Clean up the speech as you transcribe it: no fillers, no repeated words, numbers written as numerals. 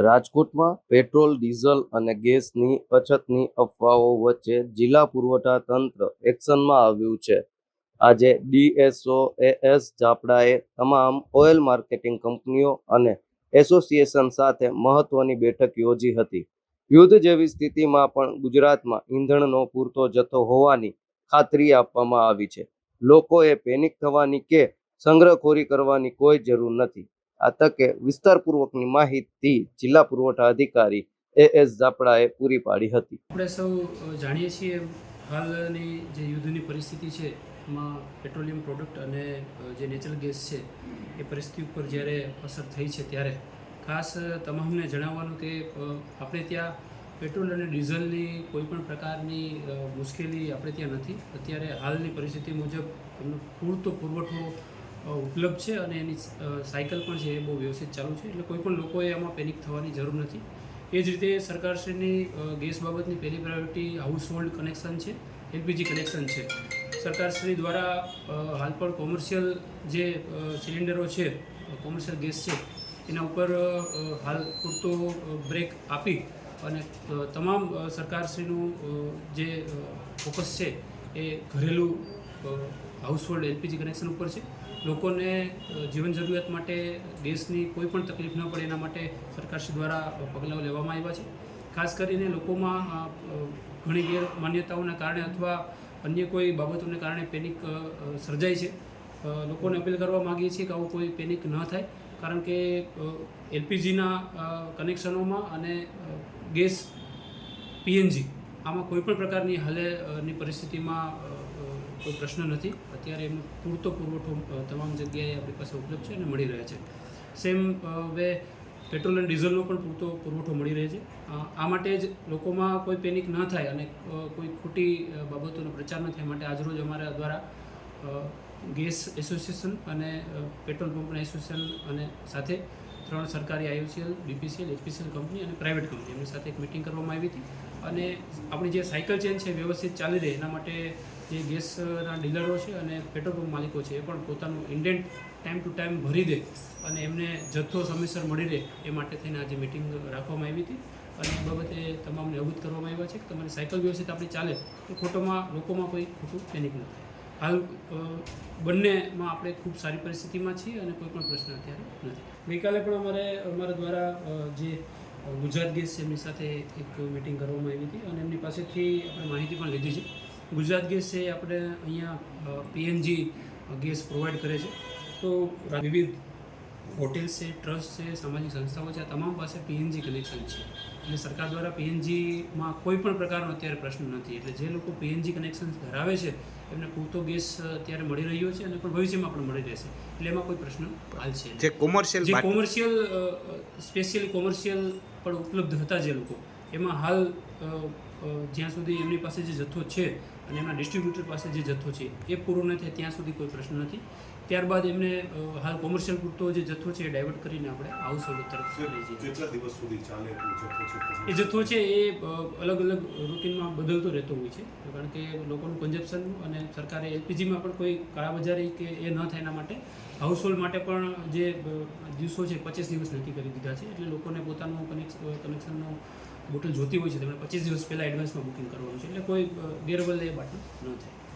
રાજકોટમાં petrol, diesel અને ગેસની અછતની અફવાઓ વચ્ચે જિલ્લા પુરવઠા તંત્ર એક્શનમાં આવ્યું છે. આજે ડીએસઓ એએસ જાપડાએ તમામ ઓઇલ માર્કેટિંગ કંપનીઓ અને એસોસિએશન સાથે મહત્વની બેઠક યોજી હતી. યુદ્ધ જેવી સ્થિતિમાં પણ ગુજરાતમાં ઈંધણનો પૂરતો જથ્થો હોવાની ખાતરી આપવામાં આવી છે. લોકોએ પેનિક થવાની કે સંગ્રહખોરી કરવાની કોઈ જરૂર નથી. આ તકે વિસ્તારપૂર્વકની માહિતી જિલ્લા પુરવઠા અધિકારી એએસ જાપડાએ પૂરી પાડી હતી. આપણે સૌ જાણીએ છીએ હાલની જે યુદ્ધની પરિસ્થિતિ છે એમાં પેટ્રોલિયમ પ્રોડક્ટ અને જે નેચરલ ગેસ છે એ પરિસ્થિતિ ઉપર જ્યારે અસર થઈ છે ત્યારે ખાસ તમામને જણાવવાનું કે આપણે ત્યાં પેટ્રોલ અને ડીઝલની કોઈપણ પ્રકારની મુશ્કેલી આપણે ત્યાં નથી. અત્યારે હાલની પરિસ્થિતિ મુજબ એમનો પૂરતો પુરવઠો ઉપલબ્ધ છે અને એની સાયકલ પણ છે એ બહુ વ્યવસ્થિત ચાલુ છે. એટલે કોઈ પણ લોકોએ આમાં પેનિક થવાની જરૂર નથી. એ જ રીતે સરકારશ્રીની ગેસ બાબતની પહેલી પ્રાયોરિટી હાઉસ હોલ્ડ કનેક્શન છે, એલપીજી કનેક્શન છે. સરકારશ્રી દ્વારા હાલ પણ કોમર્શિયલ જે સિલિન્ડરો છે, કોમર્શિયલ ગેસ છે, એના ઉપર હાલ પૂરતો બ્રેક આપી અને તમામ સરકારશ્રીનું જે ફોકસ છે એ ઘરેલું હાઉસહોલ્ડ એલપીજી કનેક્શન ઉપર છે. લોકોને જીવન જરૂરિયાત માટે ગેસની કોઈ પણ તકલીફ ન પડે એના માટે સરકારશ્રી દ્વારા પગલાઓ લેવામાં આવ્યા છે. ખાસ કરીને લોકોમાં ઘણી ગેરમાન્યતાઓના કારણે અથવા અન્ય કોઈ બાબતોને કારણે પેનિક સર્જાય છે. લોકોને અપીલ કરવા માગીએ છીએ કે આવું કોઈ પેનિક ન થાય, કારણ કે એલપીજીના કનેક્શનોમાં અને ગેસ પીએનજી આમાં કોઈપણ પ્રકારની હાલની પરિસ્થિતિમાં કોઈ પ્રશ્ન નથી. અત્યારે એનો પૂરતો પુરવઠો તમામ જગ્યાએ આપણી પાસે ઉપલબ્ધ છે અને મળી રહે છે. સેમ વે પેટ્રોલ અને ડીઝલનો પણ પૂરતો પુરવઠો મળી રહે છે. આ માટે જ લોકોમાં કોઈ પેનિક ન થાય અને કોઈ ખોટી બાબતોનો પ્રચાર ન થાય માટે આજરોજ અમારા દ્વારા ગેસ એસોસિએશન અને પેટ્રોલ પંપના એસોસિએશન અને સાથે 3 સરકારી આઈઓસીએલ, બીપીસીએલ, એચપીસીએલ કંપની અને પ્રાઇવેટ કંપની એમની સાથે એક મિટિંગ કરવામાં આવી હતી. અને આપણી જે સાયકલ ચેન છે વ્યવસ્થિત ચાલી રહે એના માટે જે ગેસના ડીલરો છે અને પેટ્રોલ પંપ માલિકો છે એ પણ પોતાનું ઇન્ડેન્ટ ટાઈમ ટુ ટાઈમ ભરી દે અને એમને જથ્થો સમયસર મળી રહે એ માટે થઈને આજે મિટિંગ રાખવામાં આવી હતી. અને એ બાબતે તમામને અવગત કરવામાં આવ્યા છે કે તમારી સાયકલ વ્યવસ્થિત આપણી ચાલે તો લોકોમાં કોઈ ખોટું પેનિક ન થાય. હાલ બંનેમાં આપણે ખૂબ સારી પરિસ્થિતિમાં છીએ અને કોઈ પણ પ્રશ્ન અત્યારે નથી. ગઈકાલે પણ અમારા દ્વારા જે ગુજરાત ગેસ છે એમની સાથે એક મિટિંગ કરવામાં આવી હતી અને એમની પાસેથી આપણે માહિતી પણ લીધી છે. ગુજરાત ગેસ છે આપણે અહીંયા પીએનજી ગેસ પ્રોવાઈડ કરે છે. તો વિવિધ હોટેલ્સ છે, ટ્રસ્ટ છે, સામાજિક સંસ્થાઓ છે, આ તમામ પાસે પીએનજી કનેક્શન છે. એટલે સરકાર દ્વારા પીએનજીમાં કોઈ પણ પ્રકારનો અત્યારે પ્રશ્ન નથી. એટલે જે લોકો પીએનજી કનેક્શન ધરાવે છે એમને પૂરતો ગેસ અત્યારે મળી રહ્યો છે અને પણ ભવિષ્યમાં પણ મળી રહેશે. એટલે એમાં કોઈ પ્રશ્ન હાલ છે. જે કોમર્શિયલ સ્પેશિયલી કોમર્શિયલ પણ ઉપલબ્ધ હતા જે લોકો, એમાં હાલ જ્યાં સુધી એમની પાસે જે જથ્થો છે અને એમના ડિસ્ટ્રીબ્યુટર પાસે જે જથ્થો છે એ પૂરો ન થાય ત્યાં સુધી કોઈ પ્રશ્ન નથી. ત્યારબાદ એમને હાલ કોમર્શિયલ પૂરતો જે જથ્થો છે એ ડાયવર્ટ કરીને આપણે હાઉસ હોલ્ડ તરફ લઈ જઈએ. કેટલા દિવસ સુધી ચાલે એ જથ્થો છે એ અલગ અલગ રૂટીનમાં બદલતો રહેતો હોય છે, કારણ કે લોકોનું કન્ઝપ્શન અને સરકારે એલપીજીમાં પણ કોઈ કાળાબજારી કે એ ન થાય એના માટે હાઉસ હોલ્ડ માટે પણ જે દિવસો છે 25 દિવસ નક્કી કરી દીધા છે. એટલે લોકોને પોતાનું કનેક્શનનો બોટલ જોતી હોય છે તેમણે 25 દિવસ પહેલાં એડવાન્સમાં બુકિંગ કરવાનું છે. એટલે કોઈ ગેરવલ એ બાટલું ન થાય.